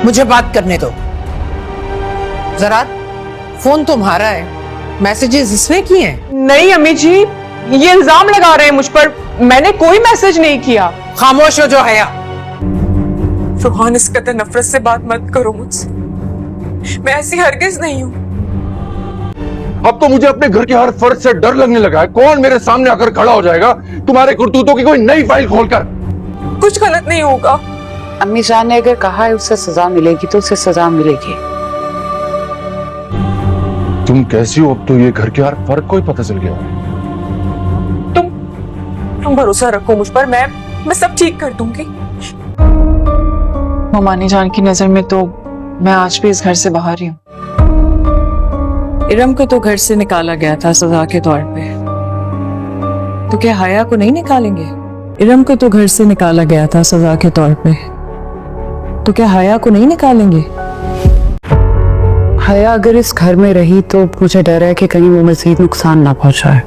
मुझे बात करने दो। जरा फोन तुम्हारा है, मैसेजेस इसने किए हैं। नहीं अम्मी जी, ये इल्जाम लगा रहे हैं मुझ पर, मैंने कोई मैसेज नहीं किया। खामोश हो जो हया। रोहान, इस कदर नफरत से बात मत करो मुझसे, मैं ऐसी हरगिज नहीं हूँ। अब तो मुझे अपने घर के हर फर्ज से डर लगने लगा है। कौन मेरे सामने आकर खड़ा हो जाएगा तुम्हारे करतूतों की कोई नई फाइल खोलकर? कुछ गलत नहीं होगा। अम्मी जान ने अगर कहा है उसे सजा मिलेगी तो उसे सजा मिलेगी। तुम कैसी हो? अब तो ये घर के हर फर्ज को ही पता चल गया। तुम भरोसा रखो मुझ पर, मैं सब ठीक कर दूंगी। ममानी जान की नजर में तो मैं आज भी इस घर से बाहर ही हूँ। इरम को तो घर से निकाला गया था सजा के तौर पे, तो क्या हया को नहीं निकालेंगे? इरम को तो घर से निकाला गया था सजा के तौर पे, तो क्या हया को नहीं निकालेंगे? हया अगर इस घर में रही तो मुझे डर है कि कहीं वो मजीद नुकसान ना पहुंचाए।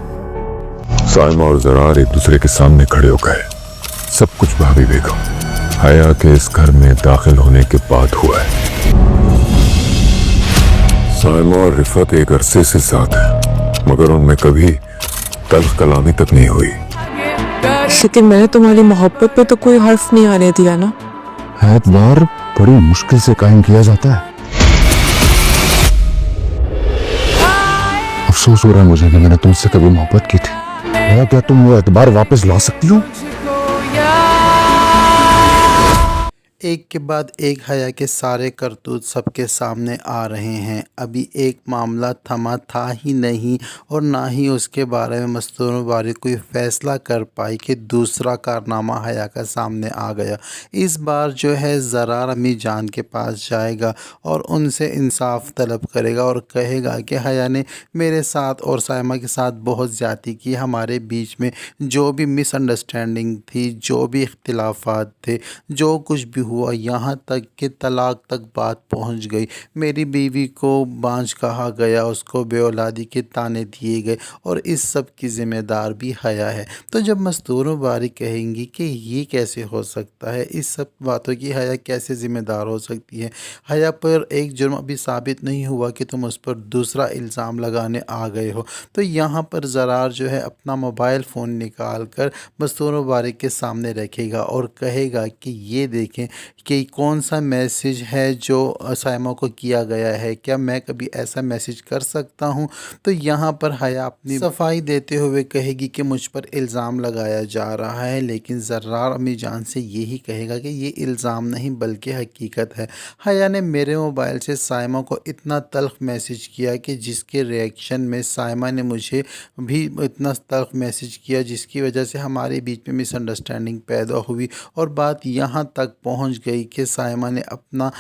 साइमा और जरार एक दूसरे के सामने खड़े हो गए। सब कुछ भाभी बेगम हया के इस घर में दाखिल होने के बाद हुआ है। साइमा और रिफत एक अरसे से साथ है, मगर उनमें कभी तल्ख कलामी तक नहीं हुई। लेकिन मैंने तुम्हारी मोहब्बत पे तो कोई हर्फ नहीं आने दिया ना। एतबार बड़ी मुश्किल से कायम किया जाता है। अफसोस हो रहा है मुझे कि मैंने तुमसे कभी मोहब्बत की थी। क्या तुम वो एतबार वापस ला सकती हो? एक के बाद एक हया के सारे करतूत सबके सामने आ रहे हैं। अभी एक मामला थमा था ही नहीं और ना ही उसके बारे में मस्तूर बारी कोई फ़ैसला कर पाई कि दूसरा कारनामा हया का सामने आ गया। इस बार जो है ज़रार अम्मी जान के पास जाएगा और उनसे इंसाफ तलब करेगा और कहेगा कि हया ने मेरे साथ और साइमा के साथ बहुत ज़्यादती की। हमारे बीच में जो भी मिसअंडरस्टैंडिंग थी, जो भी इख्तिलाफ़ात थे, जो कुछ भी हुआ, यहाँ तक कि तलाक तक बात पहुँच गई। मेरी बीवी को बांझ कहा गया, उसको बेऔलादी के ताने दिए गए और इस सब की ज़िम्मेदार भी हया है। तो जब मस्तूर बारी कहेंगी कि ये कैसे हो सकता है, इस सब बातों की हया कैसे ज़िम्मेदार हो सकती है? हया पर एक जुर्म अभी साबित नहीं हुआ कि तुम उस पर दूसरा इल्ज़ाम लगाने आ गए हो। तो यहाँ पर ज़रार जो है अपना मोबाइल फ़ोन निकाल कर मस्तूर बारी के सामने रखेगा और कहेगा कि ये देखें कि कौन सा मैसेज है जो साइमा को किया गया है, क्या मैं कभी ऐसा मैसेज कर सकता हूँ? तो यहाँ पर हया अपनी सफाई देते हुए कहेगी कि मुझ पर इल्ज़ाम लगाया जा रहा है, लेकिन ज़रार अम्मी जान से यही कहेगा कि ये इल्ज़ाम नहीं बल्कि हकीकत है। हया ने मेरे मोबाइल से साइमा को इतना तल्ख मैसेज किया कि जिसके रिएक्शन में साइमा ने मुझे भी इतना तल्ख मैसेज किया, जिसकी वजह से हमारे बीच में मिसअंडरस्टैंडिंग पैदा हुई और बात यहाँ तक पहुँच गई कि साइमा ने अपना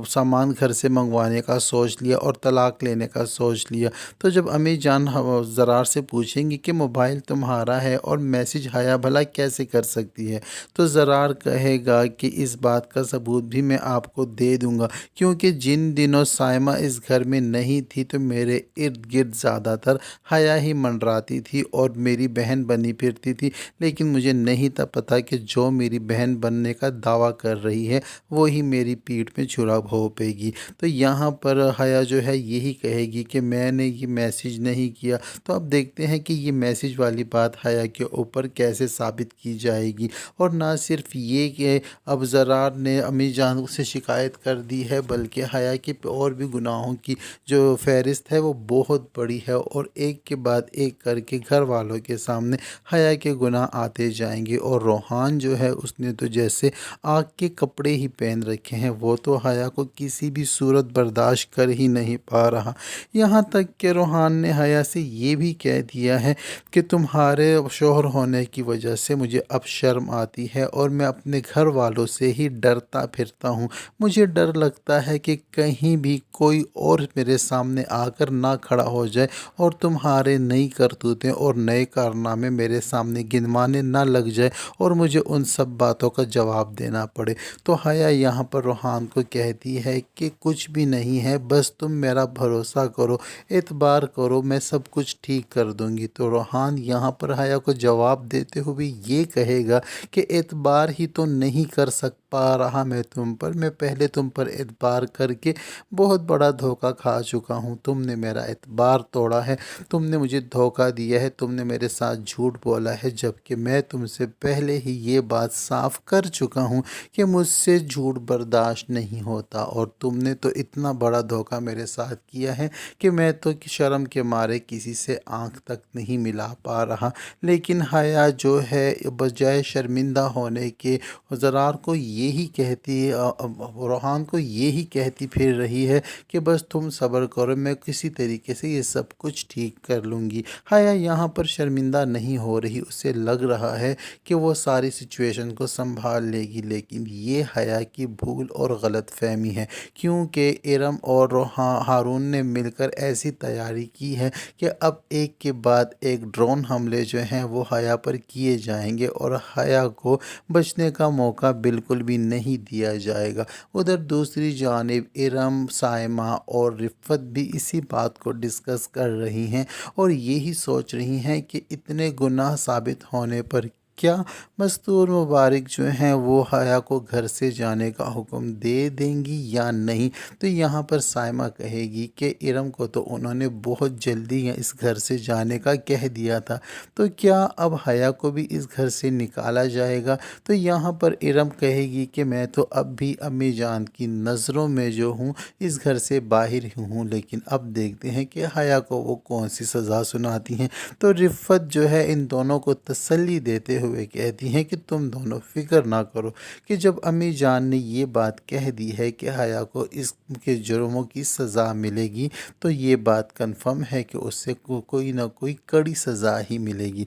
सामान घर से मंगवाने का सोच लिया और तलाक लेने का सोच लिया। तो जब अम्मी जान ज़रार से पूछेंगी कि मोबाइल तुम्हारा है और मैसेज हया भला कैसे कर सकती है, तो ज़रार कहेगा कि इस बात का सबूत भी मैं आपको दे दूंगा, क्योंकि जिन दिनों साइमा इस घर में नहीं थी तो मेरे इर्द गिर्द ज़्यादातर हया ही मंडराती थी और मेरी बहन बनी फिरती थी। लेकिन मुझे नहीं था पता कि जो मेरी बहन बनने का दावा कर रही है वो ही मेरी पीठ में छुरा भोंपेगी। तो यहाँ पर हया जो है यही कहेगी कि मैंने ये मैसेज नहीं किया। तो अब देखते हैं कि ये मैसेज वाली बात हया के ऊपर कैसे साबित की जाएगी। और ना सिर्फ ये कि अब ज़रार ने अम्मी जान से शिकायत कर दी है, बल्कि हया की और भी गुनाहों की जो फहरिस्त है वो बहुत बड़ी है और एक के बाद एक करके घर वालों के सामने हया के गुनाह आते जाएंगे। और रोहान जो है उसने तो जैसे आग के कपड़े ही पहन रखे हैं, वो तो हया को किसी भी सूरत बर्दाश्त कर ही नहीं पा रहा। यहाँ तक कि रोहान ने हया से ये भी कह दिया है कि तुम्हारे शोहर होने की वजह से मुझे अब शर्म आती है और मैं अपने घर वालों से ही डरता फिरता हूँ। मुझे डर लगता है कि कहीं भी कोई और मेरे सामने आकर ना खड़ा हो जाए और तुम्हारे नई करतूतें और नए कारनामे मेरे सामने गिनवाने ना लग जाए और मुझे उन सब बातों का जवाब देना पड़े। तो हया यहाँ पर रोहान को कहती है कि कुछ भी नहीं है, बस तुम मेरा भरोसा करो, एतबार करो, मैं सब कुछ ठीक कर दूंगी। तो रोहान यहाँ पर हया को जवाब देते हुए ये कहेगा कि एतबार ही तो नहीं कर पा रहा मैं तुम पर। मैं पहले तुम पर एतबार करके बहुत बड़ा धोखा खा चुका हूँ। तुमने मेरा एतबार तोड़ा है, तुमने मुझे धोखा दिया है, तुमने मेरे साथ झूठ बोला है, जबकि मैं तुमसे पहले ही ये बात साफ कर चुका हूँ कि मुझसे झूठ बर्दाश्त नहीं होता। और तुमने तो इतना बड़ा धोखा मेरे साथ किया है कि मैं तो शर्म के मारे किसी से आंख तक नहीं मिला पा रहा। लेकिन हया जो है बजाय शर्मिंदा होने के ज़रार को यही कहती रोहान को यही कहती फिर रही है कि बस तुम सब्र करो, मैं किसी तरीके से ये सब कुछ ठीक कर लूँगी। हया यहाँ पर शर्मिंदा नहीं हो रही, उसे लग रहा है कि वो सारी सिचुएशन को संभाल लेगी। लेकिन ये हया की भूल और गलत फहमी है, क्योंकि इरम और हारून ने मिलकर ऐसी तैयारी की है कि अब एक के बाद एक ड्रोन हमले जो हैं वो हया पर किए जाएंगे और हया को बचने का मौका बिल्कुल भी नहीं दिया जाएगा। उधर दूसरी जानिब इरम, साइमा और रिफ़त भी इसी बात को डिस्कस कर रही हैं और यही सोच रही हैं कि इतने गुनाह साबित होने पर क्या मस्तूर मुबारक जो हैं वो हया को घर से जाने का हुक्म दे देंगी या नहीं। तो यहाँ पर साइमा कहेगी कि इरम को तो उन्होंने बहुत जल्दी इस घर से जाने का कह दिया था, तो क्या अब हया को भी इस घर से निकाला जाएगा। तो यहाँ पर इरम कहेगी कि मैं तो अब भी अम्मी जान की नज़रों में जो हूँ इस घर से बाहर ही हूँ, लेकिन अब देखते हैं कि हया को वो कौन सी सज़ा सुनाती हैं। तो रिफ़त जो है इन दोनों को तसल्ली देते हुए कहती हैं कि तुम दोनों फिक्र ना करो कि जब अम्मी जान ने ये बात कह दी है कि हया को इसके जुर्मों की सज़ा मिलेगी, तो ये बात कंफर्म है कि उससे कोई ना कोई कड़ी सज़ा ही मिलेगी।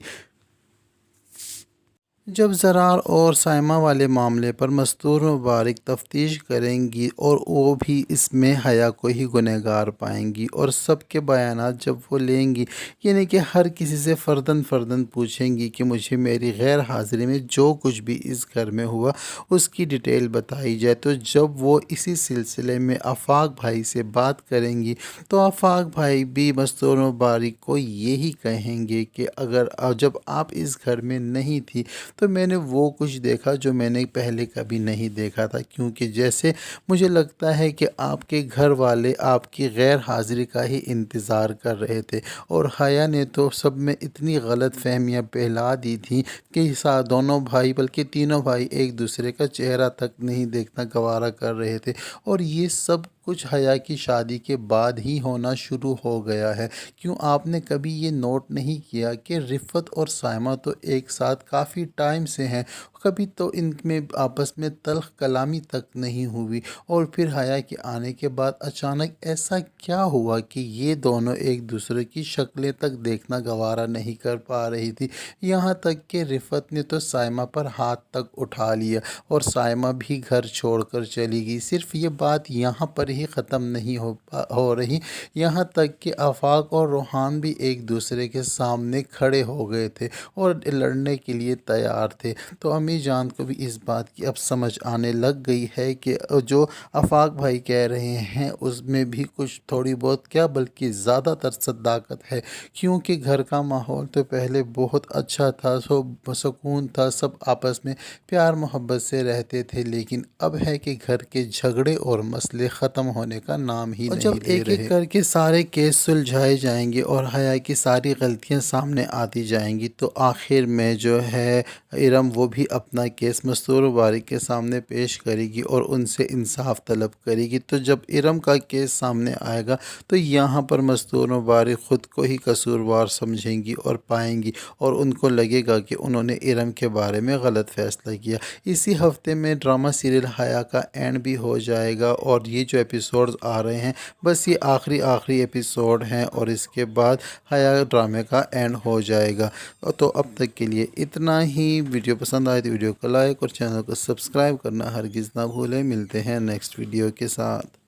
जब ज़रार और साइमा वाले मामले पर मस्तूर मुबारक तफ्तीश करेंगी और वो भी इसमें हया को ही गुनहगार पाएंगी और सबके बयानात जब वो लेंगी, यानी कि हर किसी से फ़र्दन फ़र्दन पूछेंगी कि मुझे मेरी गैर हाज़िरी में जो कुछ भी इस घर में हुआ उसकी डिटेल बताई जाए। तो जब वो इसी सिलसिले में आफाक भाई से बात करेंगी तो आफाक भाई भी मस्तूर मुबारक को यही कहेंगे कि अगर जब आप इस घर में नहीं थी तो मैंने वो कुछ देखा जो मैंने पहले कभी नहीं देखा था, क्योंकि जैसे मुझे लगता है कि आपके घर वाले आपकी गैर हाज़िरी का ही इंतज़ार कर रहे थे। और हया ने तो सब में इतनी गलत फहमियाँ फैला दी थी कि दोनों भाई बल्कि तीनों भाई एक दूसरे का चेहरा तक नहीं देखना गवारा कर रहे थे। और ये सब कुछ हया की शादी के बाद ही होना शुरू हो गया है। क्यों आपने कभी ये नोट नहीं किया कि रिफ़त और साइमा तो एक साथ काफ़ी टाइम से हैं, कभी तो इनमें आपस में तल्ख कलामी तक नहीं हुई, और फिर हया के आने के बाद अचानक ऐसा क्या हुआ कि ये दोनों एक दूसरे की शक्लें तक देखना गवारा नहीं कर पा रही थी। यहाँ तक कि रिफ़त ने तो साइमा पर हाथ तक उठा लिया और साइमा भी घर छोड़कर चली गई। सिर्फ ये बात यहाँ पर ही ख़त्म नहीं हो रही, यहाँ तक कि आफाक और रोहान भी एक दूसरे के सामने खड़े हो गए थे और लड़ने के लिए तैयार थे। तो अम्मी जान को भी इस बात की अब समझ आने लग गई है कि जो आफाक भाई कह रहे हैं उसमें भी कुछ थोड़ी बहुत क्या बल्कि ज़्यादातर सदाकत है, क्योंकि घर का माहौल तो पहले बहुत अच्छा था, सुकून था, सब आपस में प्यार मोहब्बत से रहते थे, लेकिन अब है कि घर के झगड़े और मसले ख़त्म होने का नाम ही नहीं ले रहे। जब एक एक करके सारे केस सुलझाए जाएंगे और हया की सारी गलतियां सामने आती जाएंगी, तो आखिर में जो है इरम वो भी अपना केस मस्तूर मुबारक के सामने पेश करेगी और उनसे इंसाफ तलब करेगी। तो जब इरम का केस सामने आएगा तो यहाँ पर मस्तूर मुबारक ख़ुद को ही कसूरवार समझेंगी और पाएंगी और उनको लगेगा कि उन्होंने इरम के बारे में गलत फ़ैसला किया। इसी हफ्ते में ड्रामा सीरियल हया का एंड भी हो जाएगा और ये जो एपिसोड्स आ रहे हैं बस ये आखिरी एपिसोड हैं और इसके बाद हया ड्रामे का एंड हो जाएगा। तो अब तक के लिए इतना ही। वीडियो पसंद आए तो वीडियो को लाइक और चैनल को सब्सक्राइब करना हरगिज़ ना भूलें। मिलते हैं नेक्स्ट वीडियो के साथ।